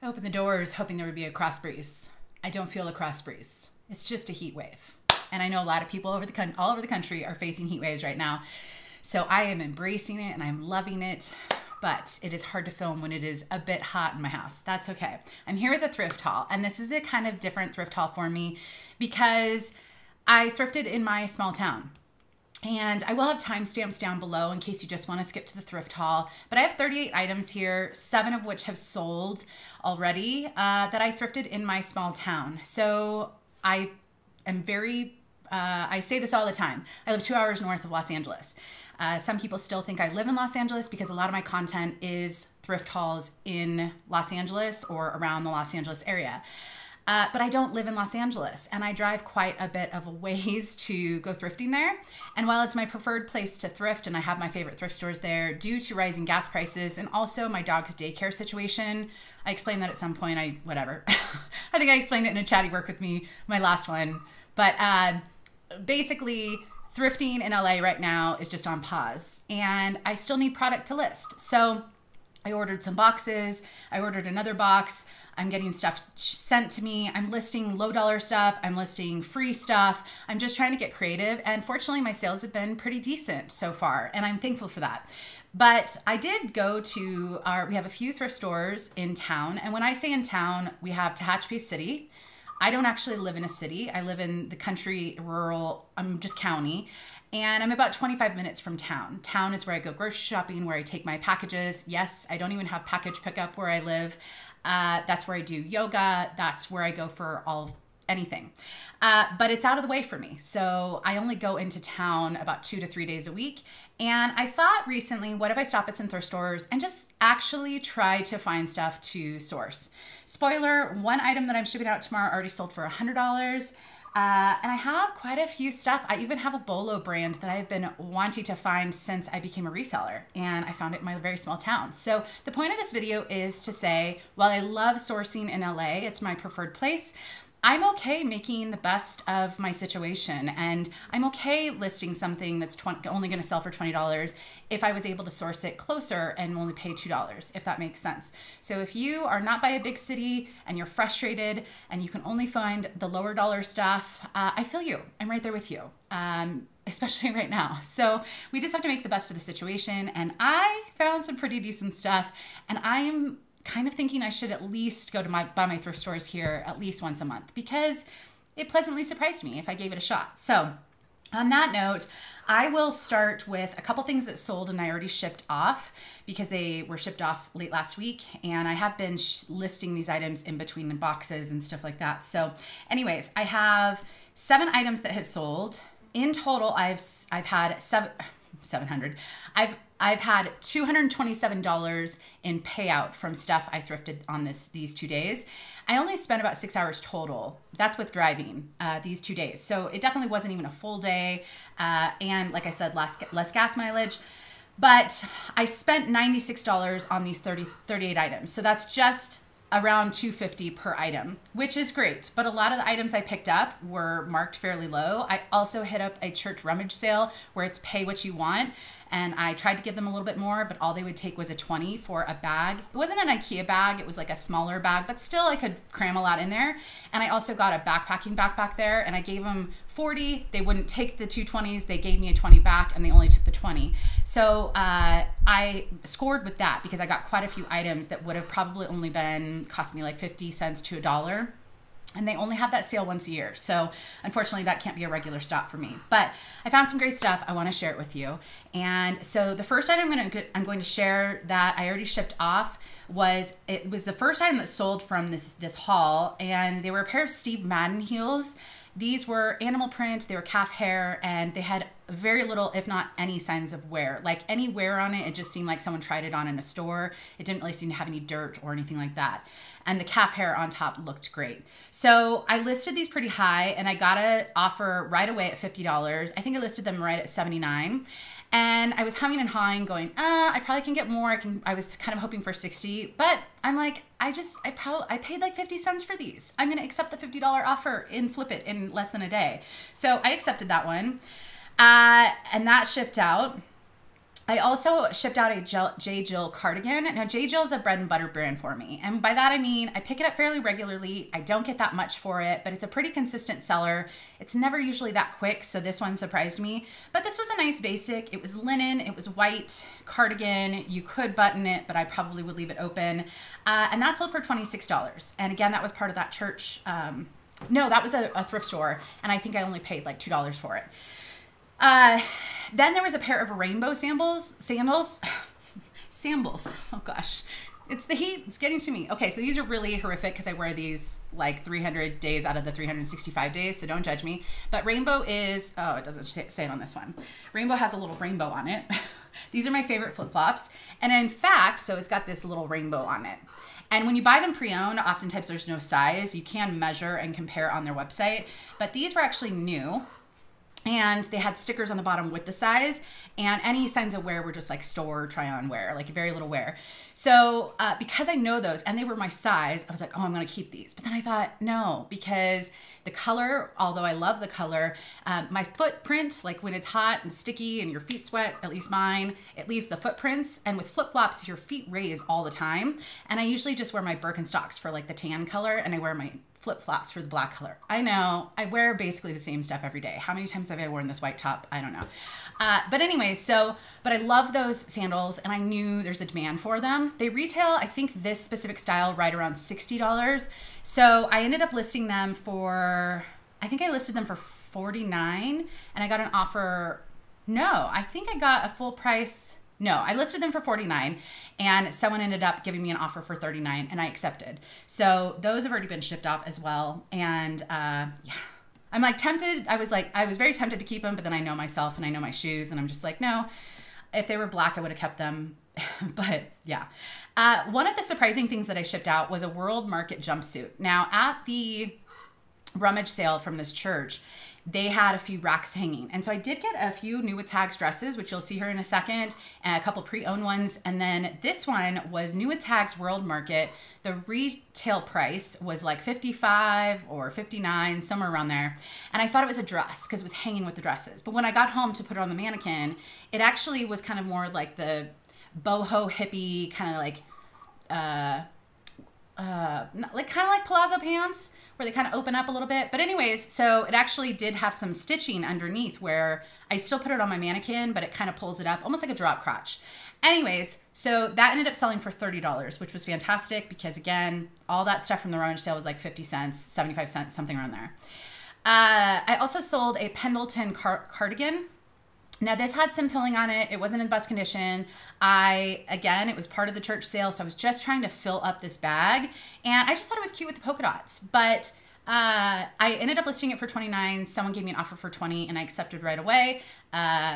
Open the doors hoping there would be a cross breeze. I don't feel a cross breeze. It's just a heat wave. And I know a lot of people all over the country are facing heat waves right now. So I am embracing it and I'm loving it, but it is hard to film when it is a bit hot in my house. That's okay. I'm here with a thrift haul, and this is a kind of different thrift haul for me because I thrifted in my small town. And I will have timestamps down below in case you just want to skip to the thrift haul. But I have 38 items here, 7 of which have sold already that I thrifted in my small town. So I am I say this all the time. I live 2 hours north of Los Angeles. Some people still think I live in Los Angeles because a lot of my content is thrift hauls in Los Angeles or around the Los Angeles area. But I don't live in Los Angeles, and I drive quite a bit of a ways to go thrifting there. And while it's my preferred place to thrift, and I have my favorite thrift stores there due to rising gas prices and also my dog's daycare situation, I explained that at some point, whatever. I think I explained it in a chatty work with me, my last one. But basically, thrifting in LA right now is just on pause, and I still need product to list. So I ordered some boxes. I ordered another box. I'm getting stuff sent to me. I'm listing low dollar stuff. I'm listing free stuff. I'm just trying to get creative. And fortunately, my sales have been pretty decent so far, and I'm thankful for that. But I did go to we have a few thrift stores in town. And when I say in town, we have Tehachapi City. I don't actually live in a city. I live in the country, rural, just county. And I'm about 25 minutes from town. Town is where I go grocery shopping, where I take my packages. Yes, I don't even have package pickup where I live. That's where I do yoga. That's where I go for anything. But it's out of the way for me. So I only go into town about 2 to 3 days a week. And I thought recently, what if I stop at some thrift stores and just actually try to find stuff to source? Spoiler, one item that I'm shipping out tomorrow already sold for $100. And I have quite a few stuff. I even have a Bolo brand that I've been wanting to find since I became a reseller, and I found it in my very small town. So the point of this video is to say, while I love sourcing in LA, it's my preferred place, I'm okay making the best of my situation, and I'm okay listing something that's only going to sell for $20 if I was able to source it closer and only pay $2, if that makes sense. So if you are not by a big city and you're frustrated and you can only find the lower dollar stuff, I feel you. I'm right there with you, especially right now. So we just have to make the best of the situation, and I found some pretty decent stuff, and I'm kind of thinking I should at least go to buy my thrift stores here at least once a month because it pleasantly surprised me if I gave it a shot. So on that note, I will start with a couple things that sold and I already shipped off because they were shipped off late last week, and I have been listing these items in between the boxes and stuff like that. So anyways, I have 7 items that have sold. In total, I've had 700. I've had $227 in payout from stuff I thrifted on these 2 days. I only spent about 6 hours total. That's with driving these 2 days. So it definitely wasn't even a full day. And like I said, less gas mileage. But I spent $96 on these 38 items. So that's just around $250 per item, which is great. But a lot of the items I picked up were marked fairly low. I also hit up a church rummage sale where it's pay what you want. And I tried to give them a little bit more, but all they would take was a $20 for a bag. It wasn't an IKEA bag. It was like a smaller bag, but still I could cram a lot in there. And I also got a backpacking backpack there, and I gave them $40. They wouldn't take the $220s. They gave me a $20 back, and they only took the $20. So I scored with that because I got quite a few items that would have probably only cost me like 50 cents to $1. And they only have that sale once a year. So unfortunately, that can't be a regular stop for me. But I found some great stuff. I want to share it with you. And so the first item I'm going to share that I already shipped off was the first item that sold from this haul. And they were a pair of Steve Madden heels. These were animal print, they were calf hair, and they had very little, if not any, signs of wear. Like any wear on it, it just seemed like someone tried it on in a store. It didn't really seem to have any dirt or anything like that. And the calf hair on top looked great. So I listed these pretty high, and I got an offer right away at $50. I think I listed them right at $79. And I was humming and hawing going, I probably can get more. I was kind of hoping for 60, but I'm like, I paid like 50 cents for these. I'm going to accept the $50 offer and flip it in less than a day. So I accepted that one. And that shipped out. I also shipped out a J. Jill cardigan. Now, J. Jill is a bread and butter brand for me. And by that, I mean, I pick it up fairly regularly. I don't get that much for it, but it's a pretty consistent seller. It's never usually that quick, so this one surprised me. But this was a nice basic. It was linen, it was white cardigan. You could button it, but I probably would leave it open. And that sold for $26. And again, that was part of that church. No, that was a thrift store. And I think I only paid like $2 for it. Then there was a pair of rainbow sandals. Oh gosh, it's the heat. It's getting to me. Okay, so these are really horrific because I wear these like 300 days out of the 365 days, so don't judge me. But rainbow is, oh, it doesn't say it on this one. Rainbow has a little rainbow on it. These are my favorite flip-flops. And in fact, so it's got this little rainbow on it. And when you buy them pre-owned, oftentimes there's no size. You can measure and compare on their website. But these were actually new. And they had stickers on the bottom with the size, and any signs of wear were just like store try on wear, like very little wear. So because I know those and they were my size, I was like, oh, I'm going to keep these. But then I thought, no, because the color, although I love the color, my footprint, like when it's hot and sticky and your feet sweat, at least mine, it leaves the footprints. And with flip-flops, your feet raise all the time. And I usually just wear my Birkenstocks for like the tan color, and I wear my flip-flops for the black color. I know, I wear basically the same stuff every day. How many times have I worn this white top? I don't know. But anyway, but I love those sandals, and I knew there's a demand for them. They retail, I think this specific style, right around $60. So I ended up listing them for, I think I listed them for $49, and I got an offer. No, I think I got a full price. No, I listed them for $49, and someone ended up giving me an offer for $39, and I accepted. So those have already been shipped off as well. And yeah, I'm like tempted. I was very tempted to keep them, but then I know myself and I know my shoes, and I'm just like, no, if they were black, I would have kept them. But yeah. One of the surprising things that I shipped out was a World Market jumpsuit. Now at the rummage sale from this church, they had a few racks hanging. And so I did get a few new with tags dresses, which you'll see here in a second, and a couple pre-owned ones. And then this one was new with tags World Market. The retail price was like $55 or $59, somewhere around there. And I thought it was a dress because it was hanging with the dresses. But when I got home to put it on the mannequin, it actually was kind of more like the boho hippie, kind of like, kind of like palazzo pants, where they kind of open up a little bit. But anyways, so it actually did have some stitching underneath where I still put it on my mannequin, but it kind of pulls it up almost like a drop crotch. Anyways, so that ended up selling for $30, which was fantastic because again, all that stuff from the rummage sale was like 50 cents, 75 cents, something around there. I also sold a Pendleton cardigan. Now this had some pilling on it. It wasn't in the best condition. Again, it was part of the church sale, so I was just trying to fill up this bag, and I just thought it was cute with the polka dots. But I ended up listing it for $29. Someone gave me an offer for $20, and I accepted right away.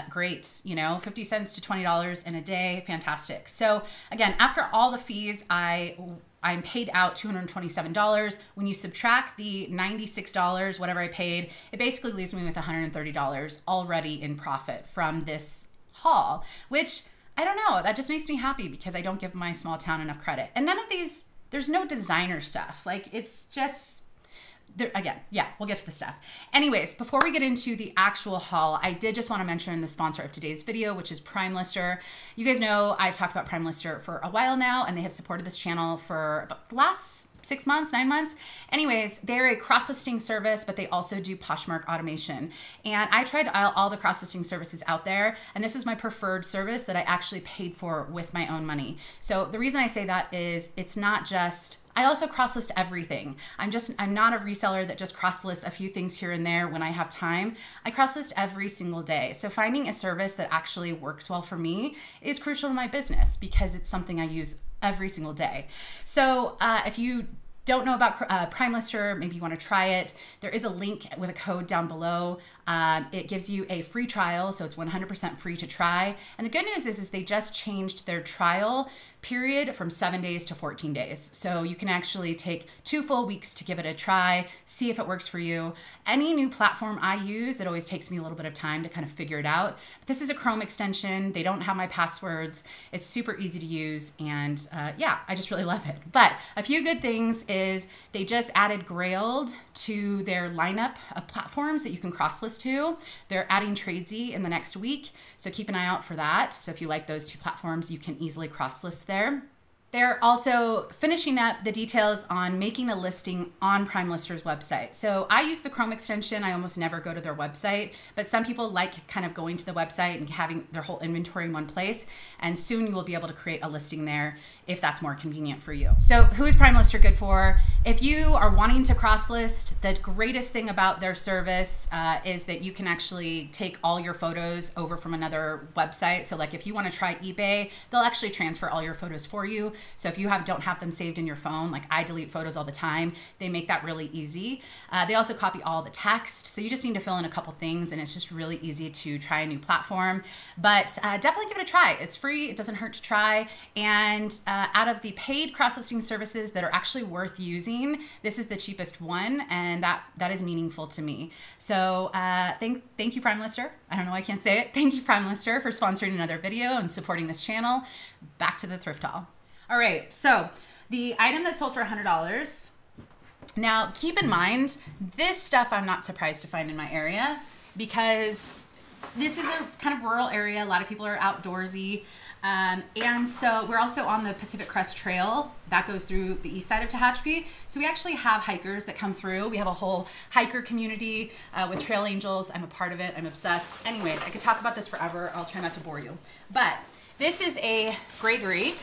Great, you know, 50 cents to $20 in a day, fantastic. So again, after all the fees, I'm paid out $227. When you subtract the $96, whatever I paid, it basically leaves me with $130 already in profit from this haul, which I don't know, that just makes me happy because I don't give my small town enough credit. And none of these, there's no designer stuff. Like it's just, again, yeah, we'll get to the stuff. Anyways, before we get into the actual haul, I did just want to mention the sponsor of today's video, which is Prime Lister. You guys know I've talked about Prime Lister for a while now, and they have supported this channel for about the last 6 months, 9 months. Anyways, they're a cross-listing service, but they also do Poshmark automation. And I tried all the cross-listing services out there, and this is my preferred service that I actually paid for with my own money. So the reason I say that is it's not just, I also cross-list everything. I'm not a reseller that just cross-lists a few things here and there when I have time. I cross-list every single day. So finding a service that actually works well for me is crucial to my business because it's something I use every single day. So if you don't know about Prime Lister, maybe you want to try it, there is a link with a code down below. It gives you a free trial, so it's 100% free to try. And the good news is they just changed their trial period from 7 days to 14 days. So you can actually take 2 full weeks to give it a try, see if it works for you. Any new platform I use, it always takes me a little bit of time to kind of figure it out. But this is a Chrome extension. They don't have my passwords. It's super easy to use. And yeah, I just really love it. But a few good things is they just added Grailed to their lineup of platforms that you can cross-list to. They're adding Tradesy in the next week, so keep an eye out for that. So if you like those two platforms, you can easily cross-list there. They're also finishing up the details on making a listing on Prime Lister's website. So I use the Chrome extension. I almost never go to their website, but some people like kind of going to the website and having their whole inventory in one place. And soon you will be able to create a listing there if that's more convenient for you. So who is Prime Lister good for? If you are wanting to cross list, the greatest thing about their service is that you can actually take all your photos over from another website. So like if you want to try eBay, they'll actually transfer all your photos for you. So if you don't have them saved in your phone, like I delete photos all the time, they make that really easy. They also copy all the text. So you just need to fill in a couple things and it's just really easy to try a new platform. But definitely give it a try. It's free, it doesn't hurt to try. And out of the paid cross-listing services that are actually worth using, this is the cheapest one, and that is meaningful to me. So thank you, Prime Lister. I don't know why I can't say it. Thank you, Prime Lister, for sponsoring another video and supporting this channel. Back to the thrift haul. All right, so the item that sold for $100. Now, keep in mind, this stuff I'm not surprised to find in my area because this is a kind of rural area. A lot of people are outdoorsy. And so we're also on the Pacific Crest Trail that goes through the east side of Tehachapi. So we actually have hikers that come through. We have a whole hiker community with Trail Angels. I'm a part of it. I'm obsessed. Anyways, I could talk about this forever. I'll try not to bore you. But this is a Gregory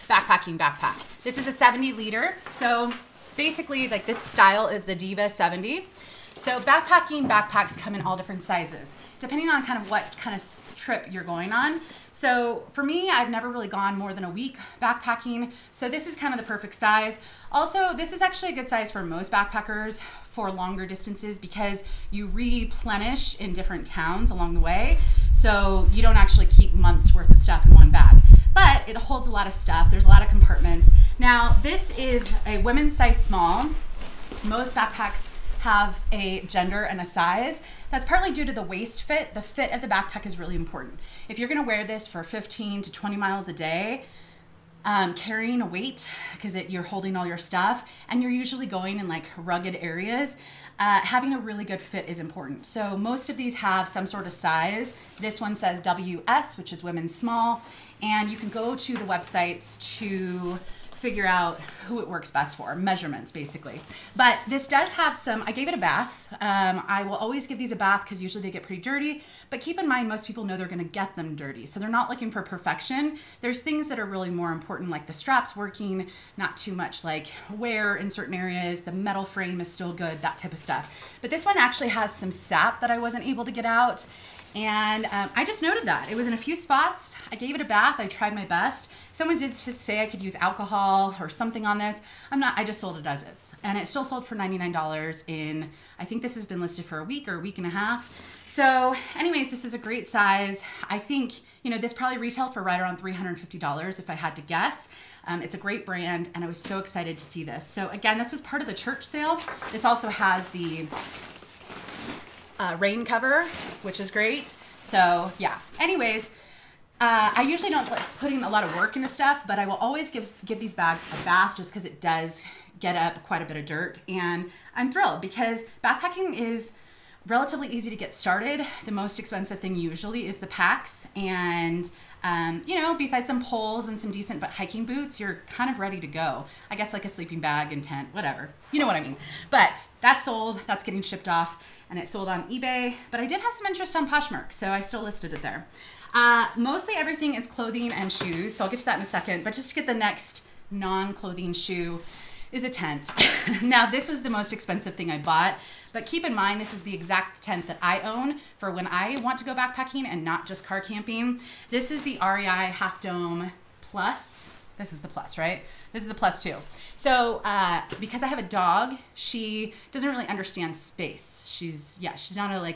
backpacking backpack. This is a 70 liter. So basically like this style is the Diva 70. So backpacking backpacks come in all different sizes, depending on kind of what kind of trip you're going on. So for me, I've never really gone more than a week backpacking. So this is kind of the perfect size. Also, this is actually a good size for most backpackers for longer distances because you replenish in different towns along the way. So you don't actually keep months worth of stuff in one bag, but it holds a lot of stuff. There's a lot of compartments. Now, this is a women's size small. Most backpacks have a gender and a size. That's partly due to the waist fit. The fit of the backpack is really important. If you're gonna wear this for 15 to 20 miles a day, carrying a weight because you're holding all your stuff and you're usually going in like rugged areas, having a really good fit is important. So most of these have some sort of size. This one says WS, which is women's small, and you can go to the websites to figure out who it works best for, measurements basically. But this does have some, I gave it a bath. I will always give these a bath because usually they get pretty dirty, but keep in mind most people know they're gonna get them dirty. So they're not looking for perfection. There's things that are really more important like the straps working, not too much like wear in certain areas, the metal frame is still good, that type of stuff. But this one actually has some sap that I wasn't able to get out. And I just noted that. It was in a few spots. I gave it a bath. I tried my best. Someone did say I could use alcohol or something on this. I just sold it as is. And it still sold for $99 in, I think this has been listed for a week or a week and a half. So anyways, this is a great size. I think, this probably retailed for right around $350 if I had to guess. It's a great brand and I was so excited to see this. So again, this was part of the church sale. This also has the rain cover, which is great. So yeah, anyways, I usually don't like putting a lot of work into stuff, but I will always give these bags a bath just because it does get up quite a bit of dirt. And I'm thrilled because backpacking is relatively easy to get started. The most expensive thing usually is the packs. And besides some poles and some decent hiking boots, you're kind of ready to go. I guess like a sleeping bag and tent, whatever. You know what I mean. But that's sold, that's getting shipped off, and it sold on eBay. But I did have some interest on Poshmark, so I still listed it there. Mostly everything is clothing and shoes, so I'll get to that in a second. But just to get the next non-clothing shoe is a tent. Now, this was the most expensive thing I bought, but keep in mind, this is the exact tent that I own for when I want to go backpacking and not just car camping. This is the REI Half Dome Plus. This is the Plus, right? This is the Plus 2. So because I have a dog, she doesn't really understand space. She's not a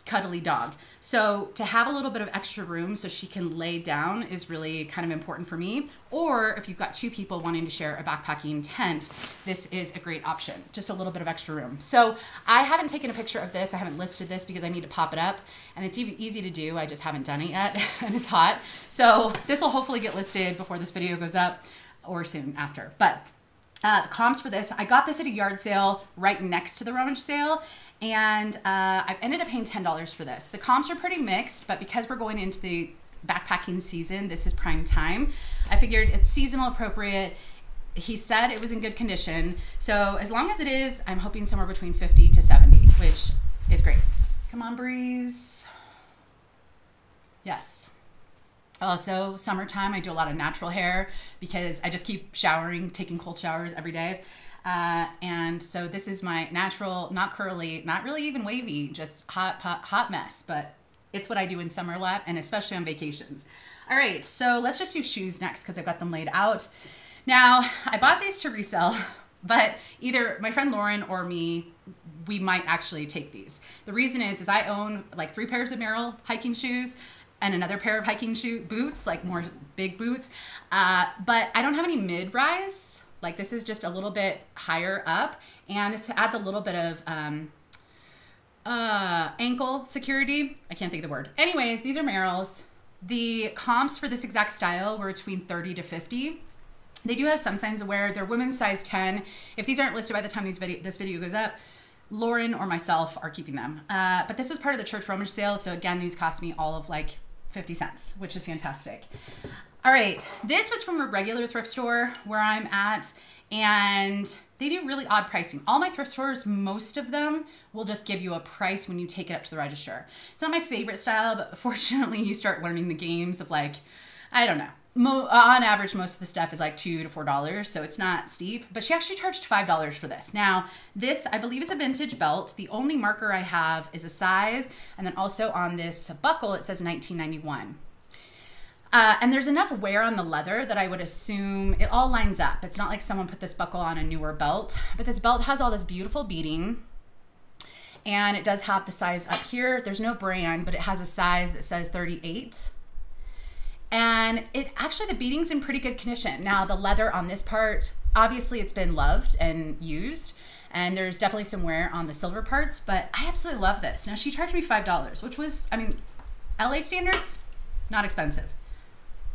cuddly dog. So to have a little bit of extra room so she can lay down is really kind of important for me. Or if you've got two people wanting to share a backpacking tent, this is a great option. Just a little bit of extra room. So I haven't taken a picture of this. I haven't listed this because I need to pop it up and it's easy to do. I just haven't done it yet and it's hot. So this will hopefully get listed before this video goes up or soon after. But The comps for this, I got this at a yard sale right next to the rummage sale, and I've ended up paying $10 for this. The comps are pretty mixed, but because we're going into the backpacking season, this is prime time. I figured it's seasonal appropriate. He said it was in good condition, so as long as it is, I'm hoping somewhere between 50 to 70, which is great. Come on, Breeze. Yes. Also, summertime, I do a lot of natural hair because I just keep showering, taking cold showers every day. And so this is my natural, not curly, not really even wavy, just hot mess, but it's what I do in summer a lot, and especially on vacations. All right, so let's just do shoes next because I've got them laid out. Now, I bought these to resell, but either my friend Lauren or me, we might actually take these. The reason is I own like 3 pairs of Merrell hiking shoes and another pair of hiking boots, like more big boots. But I don't have any mid-rise. Like this is just a little bit higher up, and this adds a little bit of ankle security. I can't think of the word. Anyways, these are Merrell's. The comps for this exact style were between 30 to 50. They do have some signs of wear. They're women's size 10. If these aren't listed by the time this video goes up, Lauren or myself are keeping them. But this was part of the church rummage sale. So again, these cost me all of like 50 cents, which is fantastic. All right, this was from a regular thrift store where I'm at, and they do really odd pricing. All my thrift stores, most of them will just give you a price when you take it up to the register. It's not my favorite style, but fortunately you start learning the games of like, I don't know. On average, most of the stuff is like $2 to $4, so it's not steep, but she actually charged $5 for this. Now, this, I believe, is a vintage belt. The only marker I have is a size, and then also on this buckle, it says 1991. And there's enough wear on the leather that I would assume it all lines up. It's not like someone put this buckle on a newer belt, but this belt has all this beautiful beading, and it does have the size up here. There's no brand, but it has a size that says 38. And it actually, the beading's in pretty good condition. Now the leather on this part, obviously it's been loved and used, and there's definitely some wear on the silver parts, but I absolutely love this. Now she charged me $5, which was, I mean, LA standards, not expensive.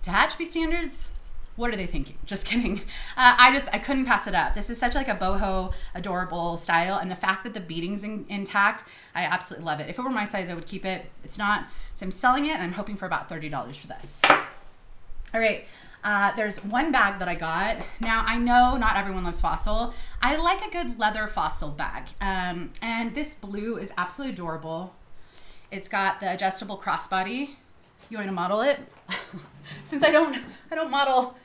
Tehachapi standards, what are they thinking? Just kidding. I couldn't pass it up. This is such like a boho, adorable style, and the fact that the beading's intact, I absolutely love it. If it were my size, I would keep it. It's not, so I'm selling it, and I'm hoping for about $30 for this. All right, there's one bag that I got. Now, I know not everyone loves Fossil. I like a good leather Fossil bag, and this blue is absolutely adorable. It's got the adjustable crossbody. You want to model it? Since I don't model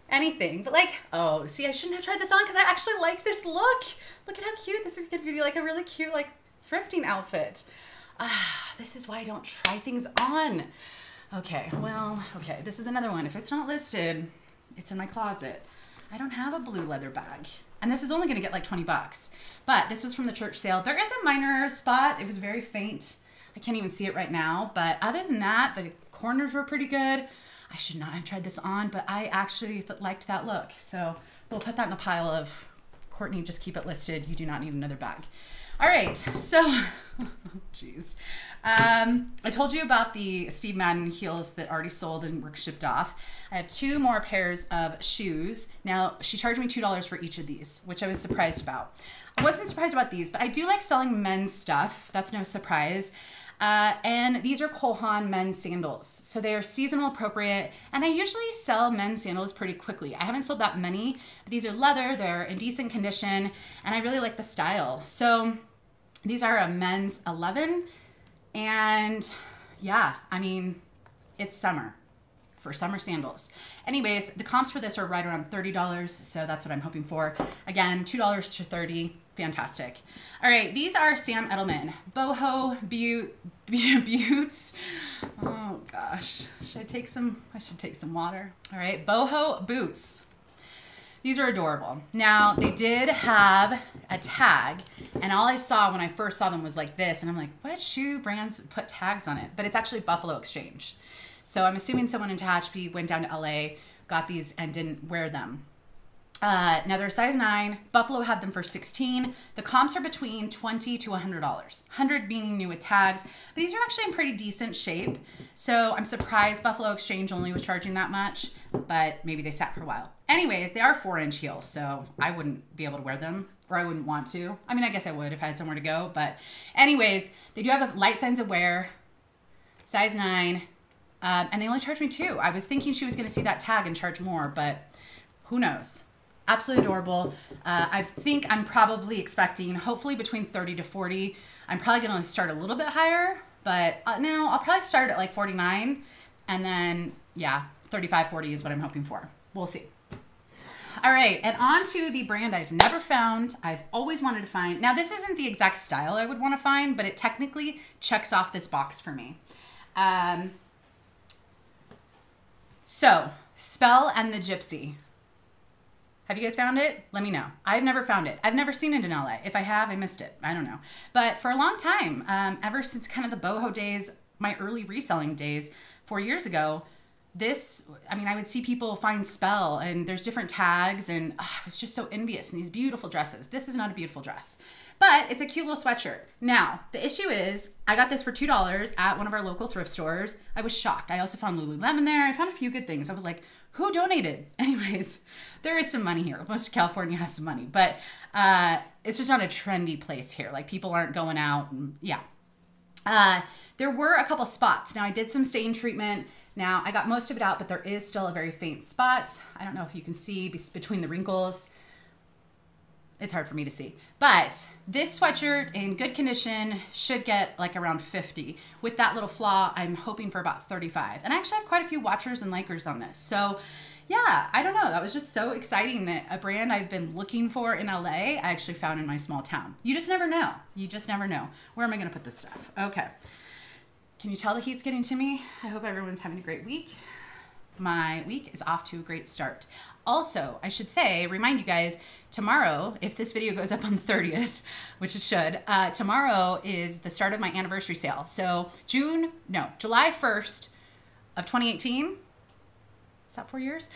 anything, but like, oh, see, I shouldn't have tried this on because I actually like this look. Look at how cute this is going to be, like a really cute, like thrifting outfit. This is why I don't try things on. Okay, well, okay, this is another one. If it's not listed, it's in my closet. I don't have a blue leather bag, and this is only going to get like 20 bucks, but this was from the church sale. There is a minor spot. It was very faint. I can't even see it right now, but other than that, the corners were pretty good. I should not have tried this on, but I actually liked that look. So we'll put that in the pile of, Courtney, just keep it listed. You do not need another bag. All right, so, geez. I told you about the Steve Madden heels that already sold and were shipped off. I have 2 more pairs of shoes. Now, she charged me $2 for each of these, which I was surprised about. I wasn't surprised about these, but I do like selling men's stuff. That's no surprise. And these are Cole Haan men's sandals. So they are seasonal appropriate, and I usually sell men's sandals pretty quickly. I haven't sold that many, but these are leather, they're in decent condition, and I really like the style. So these are a men's 11, and yeah, I mean, it's summer for summer sandals. Anyways, the comps for this are right around $30, so that's what I'm hoping for. Again, $2 to $30. Fantastic. All right, these are Sam Edelman boho buttes. Oh gosh, should I take some? I should take some water. All right, boho boots. These are adorable. Now they did have a tag, and all I saw when I first saw them was like this, and I'm like, what shoe brands put tags on it? But it's actually Buffalo Exchange. So I'm assuming someone in Tehachapi went down to LA, got these, and didn't wear them. Now they're a size 9. Buffalo had them for 16. The comps are between $20 to $100. 100 meaning new with tags. But these are actually in pretty decent shape. So I'm surprised Buffalo Exchange only was charging that much, but maybe they sat for a while. Anyways, they are 4-inch heels, so I wouldn't be able to wear them, or I wouldn't want to. I mean, I guess I would if I had somewhere to go, but anyways, they do have light signs of wear, size 9, and they only charged me 2. I was thinking she was going to see that tag and charge more, but who knows? Absolutely adorable. I think I'm probably expecting hopefully between 30 to 40. I'm probably going to start a little bit higher, but no, I'll probably start at like 49, and then yeah, 35, 40 is what I'm hoping for. We'll see. All right, and on to the brand I've never found. I've always wanted to find. Now, this isn't the exact style I would want to find, but it technically checks off this box for me. So, Spell and the Gypsy. Have you guys found it? Let me know. I've never found it. I've never seen it in LA. If I have, I missed it. I don't know. But for a long time, ever since kind of the boho days, my early reselling days, 4 years ago, I would see people find Spell and there's different tags, and I was just so envious in these beautiful dresses. This is not a beautiful dress, but it's a cute little sweatshirt. Now, the issue is I got this for $2 at one of our local thrift stores. I was shocked. I also found Lululemon there. I found a few good things. I was like, who donated? Anyways, there is some money here. Most of California has some money, but it's just not a trendy place here. Like, people aren't going out. And, yeah. There were a couple spots. Now, I did some stain treatment. Now, I got most of it out, but there is still a very faint spot. I don't know if you can see between the wrinkles. It's hard for me to see. But this sweatshirt in good condition should get like around 50. With that little flaw, I'm hoping for about 35. And I actually have quite a few watchers and likers on this. So yeah, I don't know. That was just so exciting that a brand I've been looking for in LA, I actually found in my small town. You just never know. You just never know. Where am I going to put this stuff? Okay. Can you tell the heat's getting to me? I hope everyone's having a great week. My week is off to a great start. Also, I should say, remind you guys, tomorrow, if this video goes up on the 30th, which it should, tomorrow is the start of my anniversary sale. So July 1st of 2018, is that 4 years?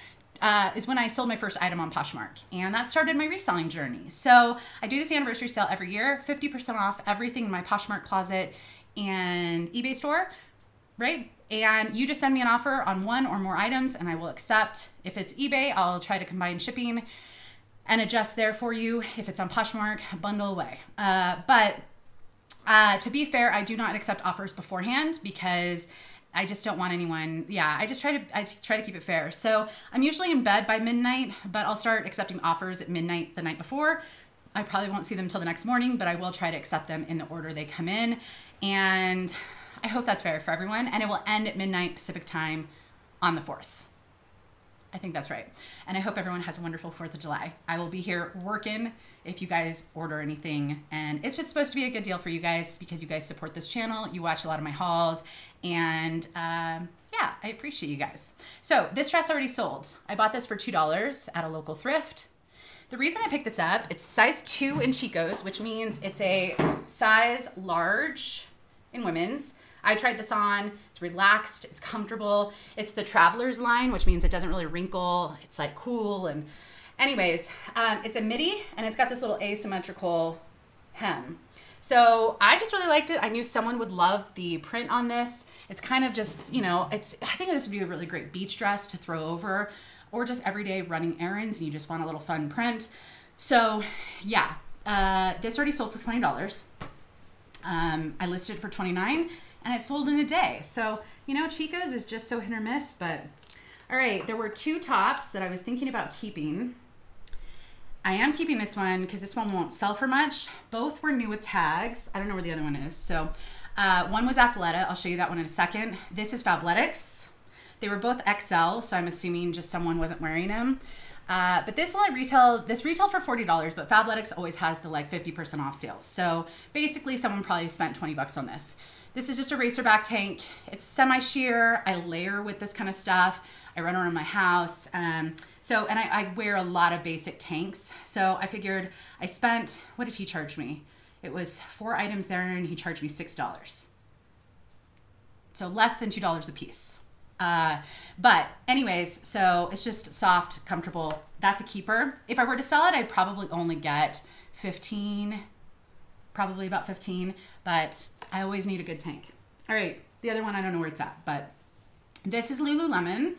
Is when I sold my first item on Poshmark, and that started my reselling journey. So I do this anniversary sale every year, 50% off everything in my Poshmark closet and eBay store, right? And you just send me an offer on one or more items and I will accept. If it's eBay, I'll try to combine shipping and adjust there for you. If it's on Poshmark, bundle away. But to be fair, I do not accept offers beforehand because I just don't want anyone. Yeah, I try to keep it fair. So I'm usually in bed by midnight, but I'll start accepting offers at midnight the night before. I probably won't see them till the next morning, but I will try to accept them in the order they come in. And I hope that's fair for everyone. And it will end at midnight Pacific time on the 4th. I think that's right. And I hope everyone has a wonderful 4th of July. I will be here working if you guys order anything. And it's just supposed to be a good deal for you guys because you guys support this channel. You watch a lot of my hauls. And yeah, I appreciate you guys. So this dress already sold. I bought this for $2 at a local thrift. The reason I picked this up, it's size 2 in Chico's, which means it's a size large in women's. I tried this on. It's relaxed. It's comfortable. It's the Traveler's line, which means it doesn't really wrinkle. It's like cool. And anyways, it's a midi and it's got this little asymmetrical hem. So I just really liked it. I knew someone would love the print on this. It's kind of just, you know, I think this would be a really great beach dress to throw over or just everyday running errands and you just want a little fun print. So yeah, this already sold for $20. I listed it for $29 and it sold in a day. So, you know, Chico's is just so hit or miss, but all right, there were 2 tops that I was thinking about keeping. I am keeping this one because this one won't sell for much. Both were new with tags. I don't know where the other one is. So one was Athleta. I'll show you that one in a second. This is Fabletics. They were both XL, so I'm assuming just someone wasn't wearing them. But this retailed for $40, but Fabletics always has the like 50% off sales. So basically someone probably spent 20 bucks on this. This is just a racerback tank. It's semi-sheer. I layer with this kind of stuff. I run around my house. And I wear a lot of basic tanks. So I figured I spent, what did he charge me? It was 4 items there and he charged me $6. So less than $2 a piece. But anyways, so it's just soft, comfortable. That's a keeper. If I were to sell it, I'd probably only get 15, probably about 15, but I always need a good tank. All right, the other one, I don't know where it's at, but this is Lululemon.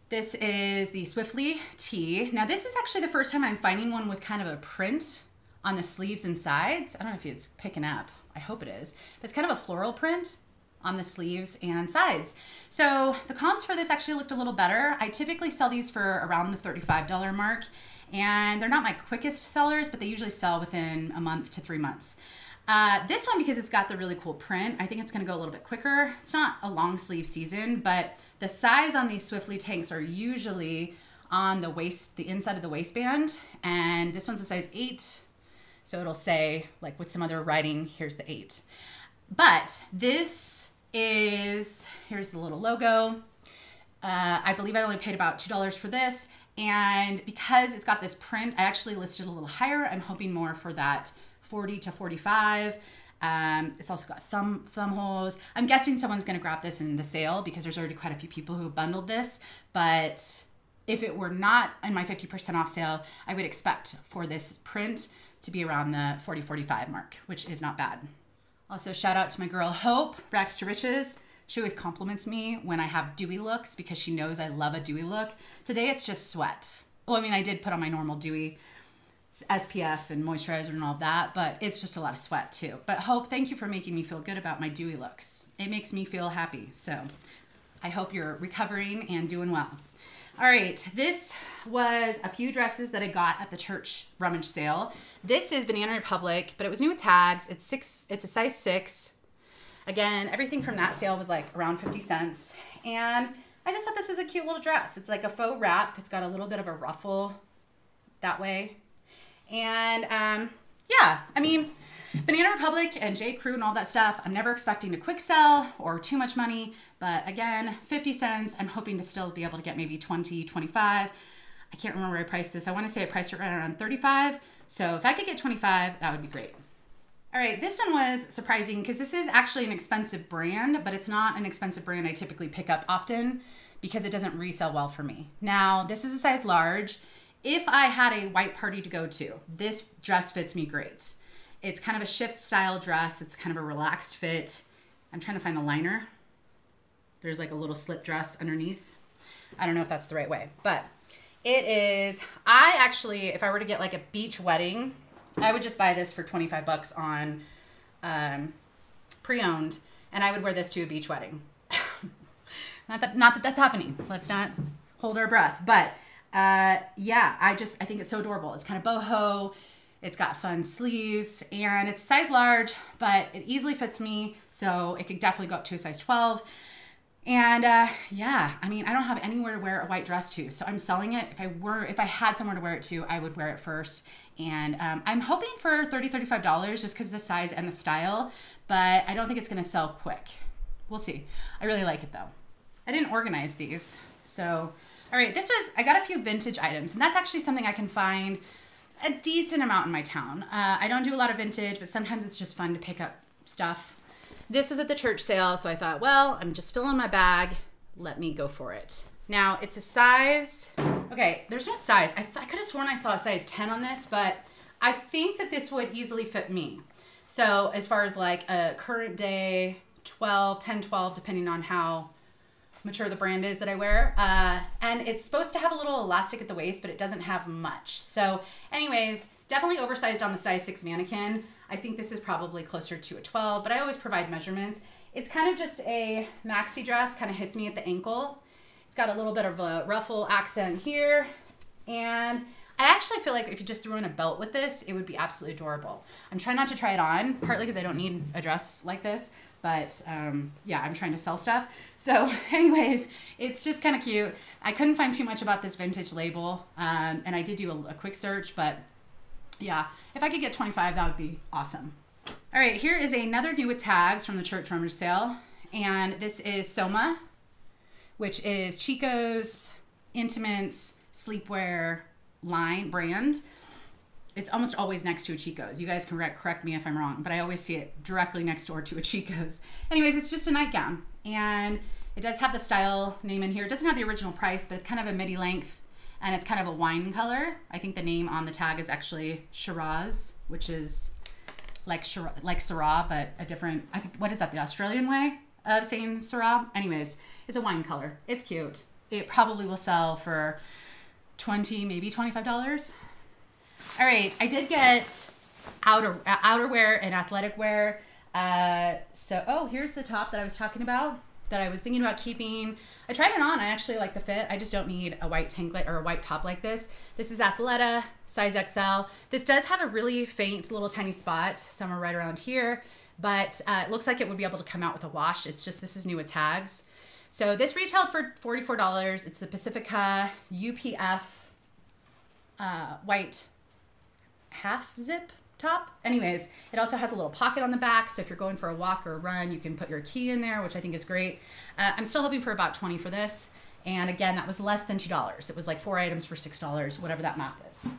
This is the Swiftly tee. Now this is actually the first time I'm finding one with kind of a print on the sleeves and sides. I don't know if it's picking up. I hope it is. But it's kind of a floral print on the sleeves and sides. So the comps for this actually looked a little better. I typically sell these for around the $35 mark, and they're not my quickest sellers, but they usually sell within a month to 3 months. This one, because it's got the really cool print, I think it's gonna go a little bit quicker. It's not a long sleeve season, but the size on these Swiftly tanks are usually on the waist, the inside of the waistband, and this one's a size 8. So it'll say, like with some other writing, here's the 8. But this is, here's the little logo. I believe I only paid about $2 for this. And because it's got this print, I actually listed a little higher. I'm hoping more for that 40 to 45. It's also got thumb holes. I'm guessing someone's gonna grab this in the sale because there's already quite a few people who bundled this. But if it were not in my 50% off sale, I would expect for this print to be around the 40, 45 mark, which is not bad. Also, shout out to my girl Hope, Rags to Riches. She always compliments me when I have dewy looks because she knows I love a dewy look. Today it's just sweat. Well, I mean, I did put on my normal dewy SPF and moisturizer and all of that, but it's just a lot of sweat too. But Hope, thank you for making me feel good about my dewy looks. It makes me feel happy. So I hope you're recovering and doing well. All right, this was a few dresses that I got at the church rummage sale. This is Banana Republic, but it was new with tags. It's a size 6. Again, everything from that sale was like around 50 cents. And I just thought this was a cute little dress. It's like a faux wrap. It's got a little bit of a ruffle that way. And yeah, I mean, Banana Republic and J. Crew and all that stuff, I'm never expecting to quick sell or too much money. But again, 50 cents, I'm hoping to still be able to get maybe 20, 25. I can't remember where I priced this. I want to say I priced it right around 35. So if I could get 25, that would be great. All right, this one was surprising because this is actually an expensive brand, but it's not an expensive brand I typically pick up often because it doesn't resell well for me. Now, this is a size large. If I had a white party to go to, this dress fits me great. It's kind of a shift style dress. It's kind of a relaxed fit. I'm trying to find the liner. There's like a little slip dress underneath. I don't know if that's the right way, but it is, I actually, if I were to get like a beach wedding, I would just buy this for 25 bucks on pre-owned, and I would wear this to a beach wedding. not that that's happening. Let's not hold our breath, but yeah, I think it's so adorable. It's kind of boho. It's got fun sleeves, and it's size large, but it easily fits me, so it could definitely go up to a size 12. And yeah, I mean, I don't have anywhere to wear a white dress to, so I'm selling it. If I had somewhere to wear it to, I would wear it first. And I'm hoping for $30, $35 just because of the size and the style, but I don't think it's gonna sell quick. We'll see. I really like it though. I didn't organize these, so. All right, I got a few vintage items, and that's actually something I can find a decent amount in my town. I don't do a lot of vintage, but sometimes it's just fun to pick up stuff. This was at the church sale, so I thought, well, I'm just filling my bag. Let me go for it. Now, it's a size, okay, there's no size. I could have sworn I saw a size 10 on this, but I think that this would easily fit me. So as far as like a current day 12, 10, 12, depending on how mature the brand is that I wear. And it's supposed to have a little elastic at the waist, but it doesn't have much. So anyways, definitely oversized on the size 6 mannequin. I think this is probably closer to a 12, but I always provide measurements. It's kind of just a maxi dress, kind of hits me at the ankle. It's got a little bit of a ruffle accent here. And I actually feel like if you just threw in a belt with this, it would be absolutely adorable. I'm trying not to try it on, partly because I don't need a dress like this, but yeah, I'm trying to sell stuff. So anyways, it's just kind of cute. I couldn't find too much about this vintage label, and I did do a quick search, but yeah, if I could get 25, that would be awesome. All right, here is another new with tags from the church rummage sale, and this is Soma, which is Chico's intimates sleepwear line brand. It's almost always next to a Chico's. You guys can correct me if I'm wrong, but I always see it directly next door to a Chico's. Anyways, it's just a nightgown, and It does have the style name in here. It doesn't have the original price, but it's kind of a midi length and it's kind of a wine color. I think the name on the tag is actually Shiraz, which is like Syrah, but a different, I think, what is that, the Australian way of saying Syrah? Anyways, it's a wine color. It's cute. It probably will sell for $20, maybe $25. All right, I did get outerwear and athletic wear. Oh, here's the top that I was talking about that I was thinking about keeping. I tried it on. I actually like the fit. I just don't need a white tank or a white top like this. This is Athleta, size XL. This does have a really faint little tiny spot somewhere right around here, but it looks like it would be able to come out with a wash. It's just, this is new with tags. So this retailed for $44. It's the Pacifica UPF white half zip top. Anyways, it also has a little pocket on the back, so if you're going for a walk or a run, you can put your key in there, which I think is great. I'm still hoping for about $20 for this, and again, that was less than $2. It was like 4 items for $6, whatever that math is.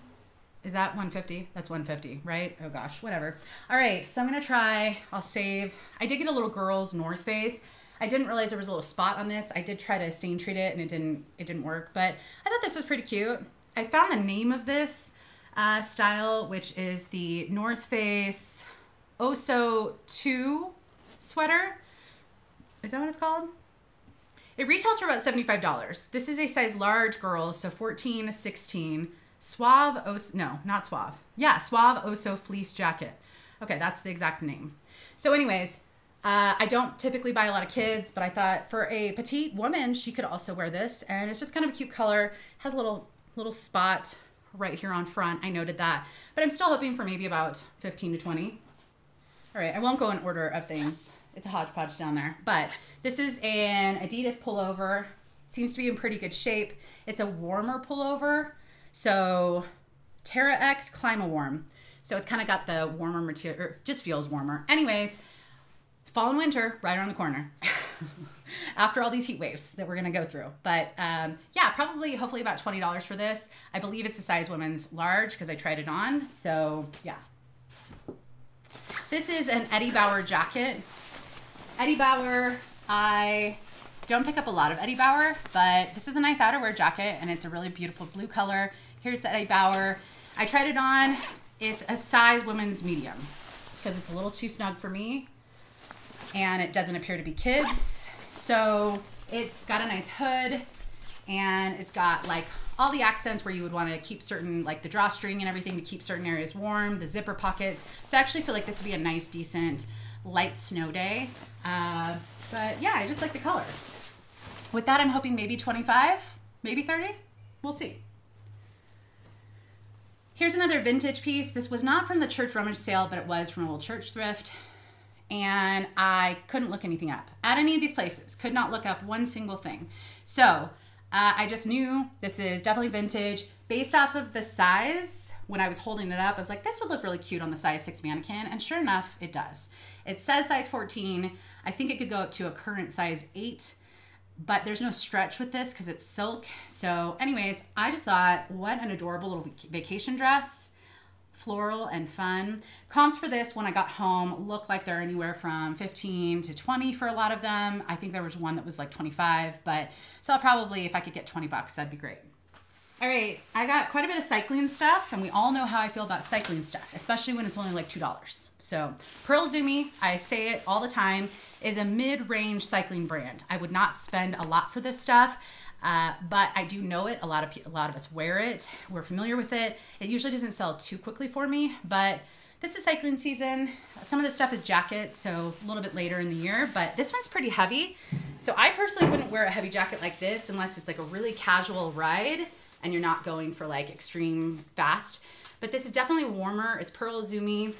Is that $150? That's $150, right? Oh gosh, whatever. All right, so I'm gonna try, I'll save. I did get a little girl's North Face. I didn't realize there was a little spot on this. I did try to stain treat it and it didn't work, but I thought this was pretty cute. I found the name of this style, which is the North Face Oso 2 sweater. Is that what it's called? It retails for about $75. This is a size large girl, so 14, 16. Suave Oso, no, not Suave. Yeah, Suave Oso fleece jacket. Okay, that's the exact name. So anyways, I don't typically buy a lot of kids, but I thought for a petite woman, she could also wear this, and it's just kind of a cute color. Has a little spot right here on front. I noted that, but I'm still hoping for maybe about 15 to 20. All right, I won't go in order of things. It's a hodgepodge down there, but this is an Adidas pullover. It seems to be in pretty good shape. It's a warmer pullover. So Terra X Clima-Warm. So it's kind of got the warmer material, or just feels warmer. Anyways, fall and winter right around the corner. After all these heat waves that we're gonna go through. But yeah, probably, hopefully about $20 for this. I believe it's a size women's large because I tried it on, so yeah. This is an Eddie Bauer jacket. Eddie Bauer, I don't pick up a lot of Eddie Bauer, but this is a nice outerwear jacket and it's a really beautiful blue color. Here's the Eddie Bauer. I tried it on. It's a size women's medium because it's a little too snug for me and it doesn't appear to be kids. So it's got a nice hood and it's got like all the accents where you would want to keep certain, like the drawstring and everything to keep certain areas warm, the zipper pockets. So I actually feel like this would be a nice, decent, light snow day. But yeah, I just like the color. With that, I'm hoping maybe 25, maybe 30. We'll see. Here's another vintage piece. This was not from the church rummage sale, but it was from a little church thrift. And I couldn't look anything up at any of these places. Could not look up one single thing. So I just knew this is definitely vintage. Based off of the size, when I was holding it up, I was like, this would look really cute on the size 6 mannequin. And sure enough, it does. It says size 14. I think it could go up to a current size 8. But there's no stretch with this because it's silk. So anyways, I just thought, what an adorable little vacation dress. Floral and fun. Comps for this when I got home look like they're anywhere from 15 to 20 for a lot of them. I think there was one that was like 25, but so I'll probably, if I could get 20 bucks, that'd be great. All right, I got quite a bit of cycling stuff, and we all know how I feel about cycling stuff, especially when it's only like $2. So Pearl Zumi, I say it all the time, is a mid-range cycling brand. I would not spend a lot for this stuff. But I do know it. A lot of us wear it. We're familiar with it. It usually doesn't sell too quickly for me, but this is cycling season. Some of this stuff is jackets, so a little bit later in the year, but this one's pretty heavy. So I personally wouldn't wear a heavy jacket like this unless it's like a really casual ride and you're not going for like extreme fast. But this is definitely warmer. It's Pearl Zumi.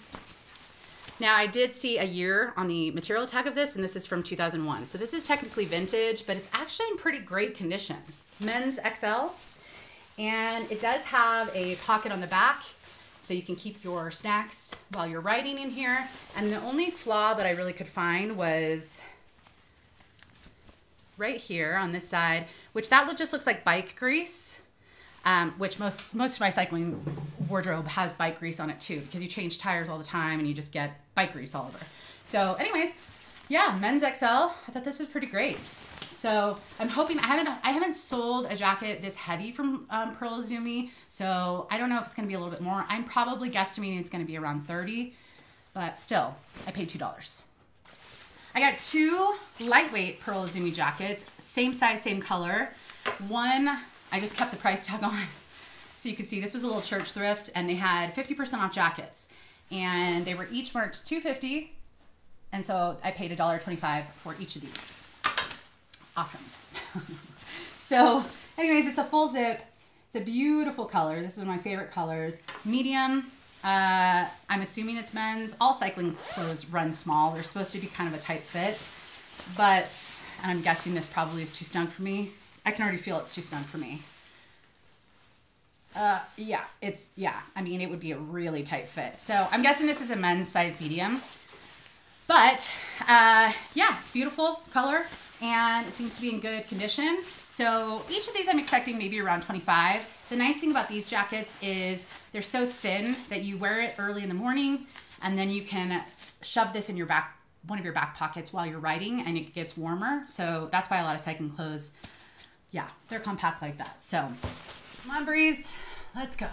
Now, I did see a year on the material tag of this, and this is from 2001. So this is technically vintage, but it's actually in pretty great condition. Men's XL, and it does have a pocket on the back, so you can keep your snacks while you're riding in here. And the only flaw that I really could find was right here on this side, which that just looks like bike grease. Which most of my cycling wardrobe has bike grease on it too, because you change tires all the time and you just get bike grease all over. So anyways, yeah, men's XL. I thought this was pretty great. So I'm hoping, I haven't sold a jacket this heavy from Pearl Izumi, so I don't know if it's gonna be a little bit more. I'm probably guesstimating it's gonna be around 30, but still, I paid $2. I got 2 lightweight Pearl Izumi jackets, same size, same color. One, I just kept the price tag on. So you can see this was a little church thrift, and they had 50% off jackets. And they were each marked $2.50, and so I paid $1.25 for each of these. Awesome. So anyways, it's a full zip. It's a beautiful color. This is one of my favorite colors. Medium. I'm assuming it's men's. All cycling clothes run small. They're supposed to be kind of a tight fit, but I'm guessing this probably is too snug for me. I can already feel it's too snug for me. Yeah, I mean, it would be a really tight fit. So I'm guessing this is a men's size medium, but yeah, it's beautiful color and it seems to be in good condition. So each of these I'm expecting maybe around 25. The nice thing about these jackets is they're so thin that you wear it early in the morning and then you can shove this in your one of your back pockets while you're riding and it gets warmer. So that's why a lot of cycling clothes, yeah, they're compact like that. So come on, Breeze. Let's go.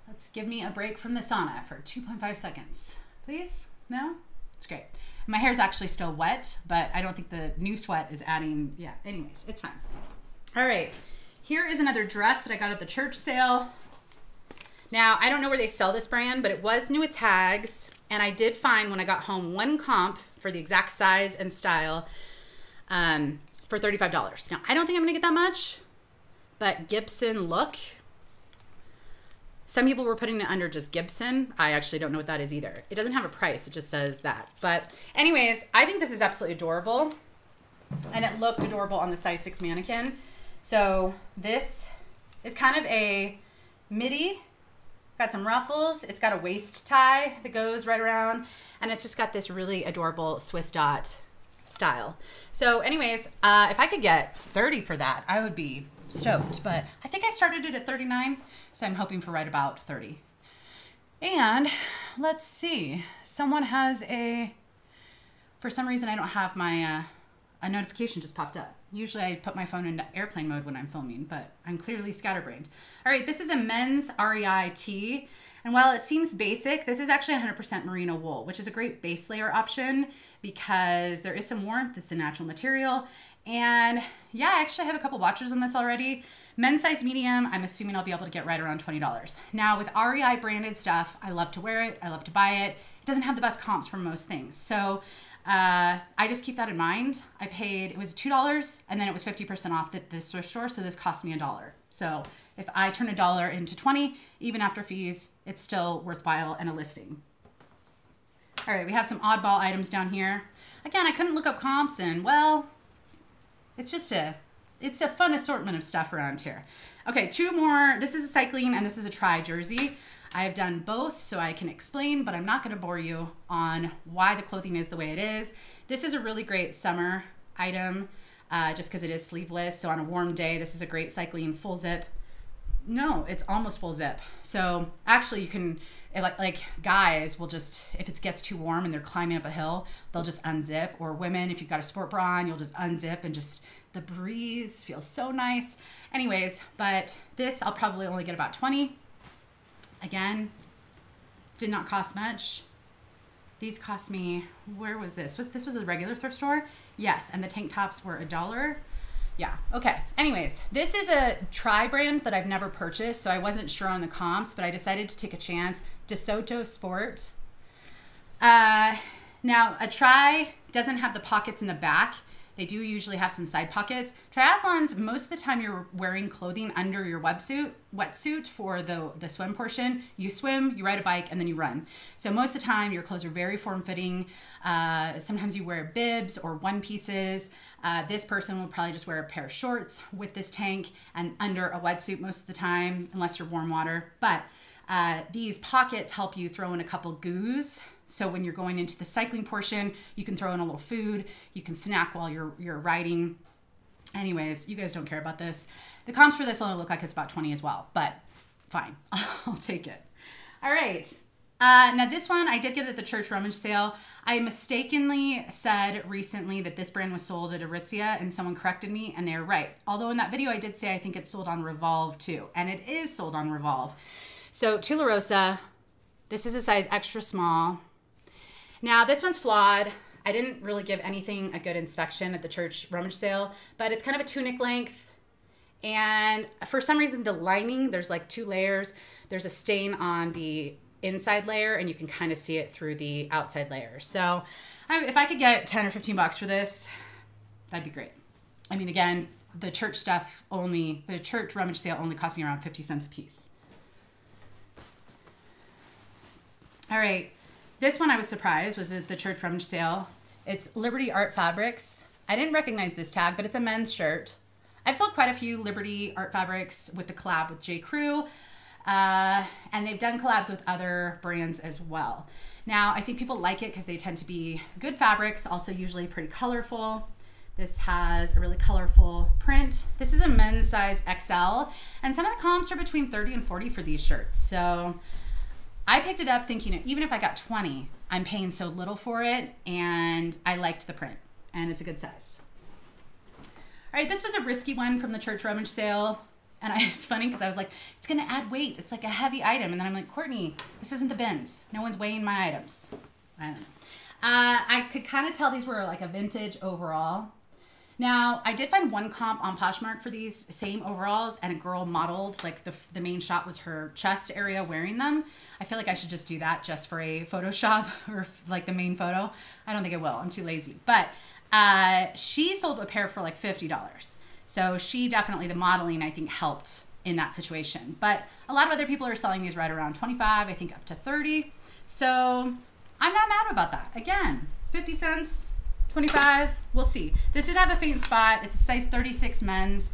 Let's give me a break from the sauna for 2.5 seconds. Please? No? It's great. My hair's actually still wet, but I don't think the new sweat is adding, yeah, anyways, it's fine. All right, here is another dress that I got at the church sale. Now, I don't know where they sell this brand, but it was new at Tags, and I did find when I got home 1 comp for the exact size and style for $35. Now, I don't think I'm gonna get that much, but Gibson look. Some people were putting it under just Gibson. I actually don't know what that is either. It doesn't have a price, it just says that. But anyways, I think this is absolutely adorable. And it looked adorable on the size 6 mannequin. So this is kind of a midi. Got some ruffles. It's got a waist tie that goes right around. And it's just got this really adorable Swiss dot style. So anyways, if I could get 30 for that, I would be stoked. But I think I started it at 39. So I'm hoping for right about 30. And let's see, someone has for some reason I don't have my, a notification just popped up. Usually I put my phone into airplane mode when I'm filming, but I'm clearly scatterbrained. All right, this is a men's REI tee. And while it seems basic, this is actually 100% merino wool, which is a great base layer option because there is some warmth, it's a natural material. And yeah, I actually have a couple watchers on this already. Men's size medium, I'm assuming I'll be able to get right around $20. Now with REI branded stuff, I love to wear it, I love to buy it. It doesn't have the best comps for most things. So I just keep that in mind. I paid, it was $2 and then it was 50% off at the thrift store. So this cost me $1. So if I turn $1 into 20, even after fees, it's still worthwhile and a listing. All right, we have some oddball items down here. Again, I couldn't look up comps and well, it's a fun assortment of stuff around here. Okay, 2 more. This is a cycling and this is a tri jersey. I have done both so I can explain, but I'm not gonna bore you on why the clothing is the way it is. This is a really great summer item just because it is sleeveless. So on a warm day, this is a great cycling full zip. No, it's almost full zip. So actually you can, like guys will just, if it gets too warm and they're climbing up a hill, they'll just unzip. Or women, if you've got a sport bra on, you'll just unzip and just, the breeze feels so nice. Anyways, but this I'll probably only get about 20. Again, did not cost much. These cost me, where was this? This was a regular thrift store? Yes, and the tank tops were $1. Yeah, okay. Anyways, this is a tri brand that I've never purchased, so I wasn't sure on the comps, but I decided to take a chance. DeSoto Sport. Now, a tri doesn't have the pockets in the back. They do usually have some side pockets. Triathlons, most of the time you're wearing clothing under your wetsuit for the swim portion. You swim, you ride a bike, and then you run. So most of the time your clothes are very form-fitting. Sometimes you wear bibs or one pieces. This person will probably just wear a pair of shorts with this tank and under a wetsuit most of the time, unless you're warm water. But these pockets help you throw in a couple goos. So when you're going into the cycling portion, you can throw in a little food, you can snack while you're riding. Anyways, you guys don't care about this. The comps for this only look like it's about 20 as well, but fine, I'll take it. All right, Now this one, I did get it at the church rummage sale. I mistakenly said recently that this brand was sold at Aritzia, and someone corrected me, and they were right. Although in that video I did say I think it's sold on Revolve too, and it is sold on Revolve. So Tularosa, this is a size extra small. Now this one's flawed. I didn't really give anything a good inspection at the church rummage sale, but it's kind of a tunic length. And for some reason, the lining, there's like 2 layers. There's a stain on the inside layer, and you can kind of see it through the outside layer. So if I could get 10 or 15 bucks for this, that'd be great. I mean, again, the church stuff only, the church rummage sale only cost me around 50 cents a piece. All right, this one I was surprised was at the church rummage sale. It's Liberty Art Fabrics. I didn't recognize this tag, but it's a men's shirt. I've sold quite a few Liberty Art Fabrics with the collab with J. Crew. And they've done collabs with other brands as well. Now, I think people like it because they tend to be good fabrics, also usually pretty colorful. This has a really colorful print. This is a men's size XL, and some of the comps are between 30 and 40 for these shirts. So I picked it up thinking even if I got 20, I'm paying so little for it, and I liked the print, and it's a good size. All right, this was a risky one from the church rummage sale. And it's funny because I was like, it's going to add weight. It's like a heavy item. And then I'm like, Courtney, this isn't the bins. No one's weighing my items. I don't know. I could kind of tell these were like a vintage overall. Now, I did find one comp on Poshmark for these same overalls, and a girl modeled, like the main shot was her chest area wearing them. I feel like I should just do that just for a Photoshop or like the main photo. I don't think I will. I'm too lazy. But she sold a pair for like $50. So she definitely, the modeling, I think, helped in that situation. But a lot of other people are selling these right around 25, I think up to 30. So I'm not mad about that. Again, 50 cents, 25, we'll see. This did have a faint spot. It's a size 36 men's,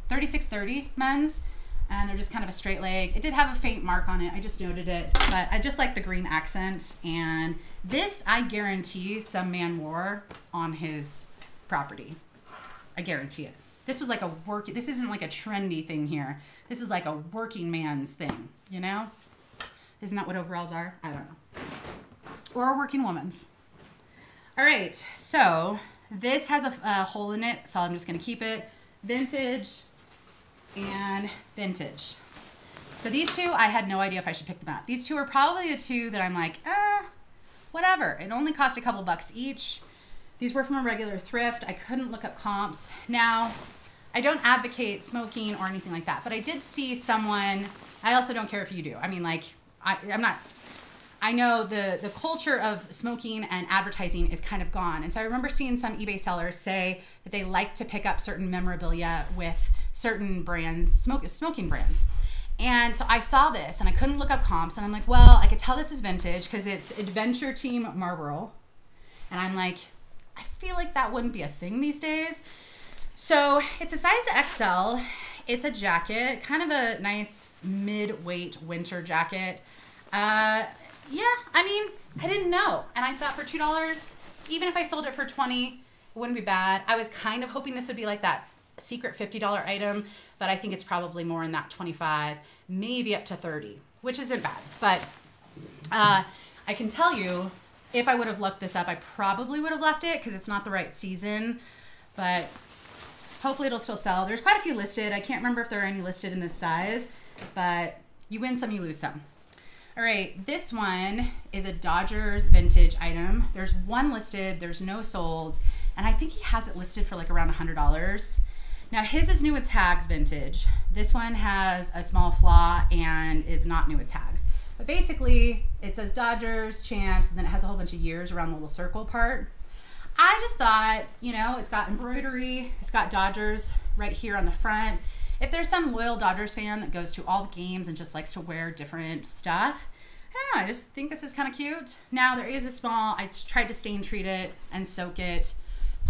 36-30 men's, and they're just kind of a straight leg. It did have a faint mark on it. I just noted it, but I just like the green accent. And this, I guarantee some man wore on his property. I guarantee it. This was like a this isn't like a trendy thing here. This is like a working man's thing, you know? Isn't that what overalls are? I don't know. Or a working woman's. All right, so this has a hole in it, so I'm just gonna keep it. Vintage and vintage. So these two, I had no idea if I should pick them up. These two are probably the two that I'm like, whatever. It only cost a couple bucks each. These were from a regular thrift. I couldn't look up comps. Now, I don't advocate smoking or anything like that, but I did see someone, I also don't care if you do. I mean, like, I know the culture of smoking and advertising is kind of gone. And so I remember seeing some eBay sellers say that they like to pick up certain memorabilia with certain brands, smoking brands. And so I saw this and I couldn't look up comps, and I'm like, well, I could tell this is vintage because it's Adventure Team Marlboro. And I'm like, I feel like that wouldn't be a thing these days. So it's a size XL. It's a jacket, kind of a nice mid-weight winter jacket. Yeah, I mean, I didn't know. And I thought for $2, even if I sold it for 20, it wouldn't be bad. I was kind of hoping this would be like that secret $50 item, but I think it's probably more in that 25, maybe up to 30, which isn't bad. But I can tell you, if I would have looked this up, I probably would have left it because it's not the right season, but hopefully it'll still sell. There's quite a few listed. I can't remember if there are any listed in this size, but you win some, you lose some. All right, this one is a Dodgers vintage item. There's one listed, there's no solds, and I think he has it listed for like around $100. Now his is new with tags vintage. This one has a small flaw and is not new with tags. But basically, it says Dodgers, Champs, and then it has a whole bunch of years around the little circle part. I just thought, you know, it's got embroidery, it's got Dodgers right here on the front. If there's some loyal Dodgers fan that goes to all the games and just likes to wear different stuff, I don't know, I just think this is kind of cute. Now there is a small, I tried to stain treat it and soak it,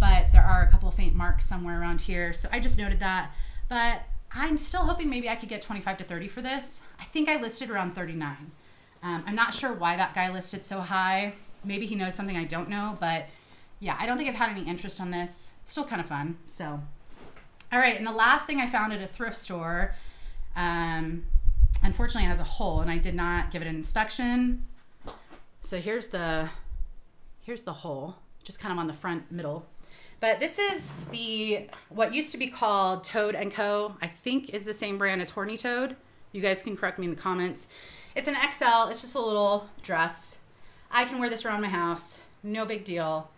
but there are a couple of faint marks somewhere around here, so I just noted that. But I'm still hoping maybe I could get 25 to 30 for this. I think I listed around 39. I'm not sure why that guy listed so high. Maybe he knows something I don't know, but yeah, I don't think I've had any interest on this. It's still kind of fun, so. All right, and the last thing I found at a thrift store, unfortunately it has a hole and I did not give it an inspection. So here's the hole, just kind of on the front middle. But this is what used to be called Toad & Co. I think is the same brand as Horny Toad. You guys can correct me in the comments. It's an XL. It's just a little dress. I can wear this around my house. No big deal.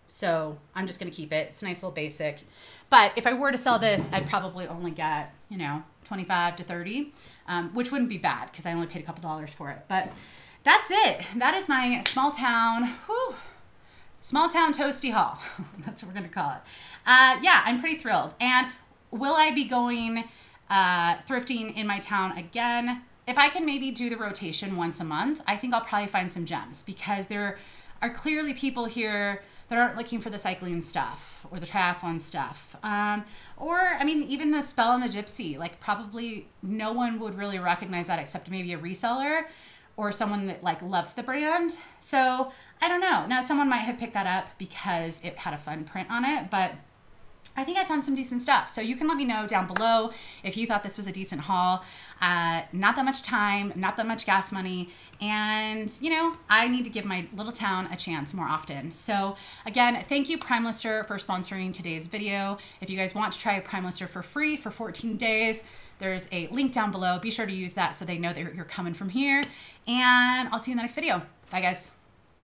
So I'm just going to keep it. It's a nice little basic. But if I were to sell this, I'd probably only get, you know, 25 to 30, which wouldn't be bad because I only paid a couple dollars for it. But that's it. That is my small town toasty haul. That's what we're going to call it. Yeah, I'm pretty thrilled. And will I be going thrifting in my town again? If I can maybe do the rotation once a month, I think I'll probably find some gems because there are clearly people here that aren't looking for the cycling stuff or the triathlon stuff. Or, I mean, even the Spell and the Gypsy, like probably no one would really recognize that except maybe a reseller or someone that like loves the brand. So I don't know. Now someone might have picked that up because it had a fun print on it, but I think I found some decent stuff. So you can let me know down below if you thought this was a decent haul. Not that much time, not that much gas money. And, you know, I need to give my little town a chance more often. So again, thank you Primelister for sponsoring today's video. If you guys want to try Primelister for free for 14 days, there's a link down below. Be sure to use that so they know that you're coming from here. And I'll see you in the next video. Bye guys.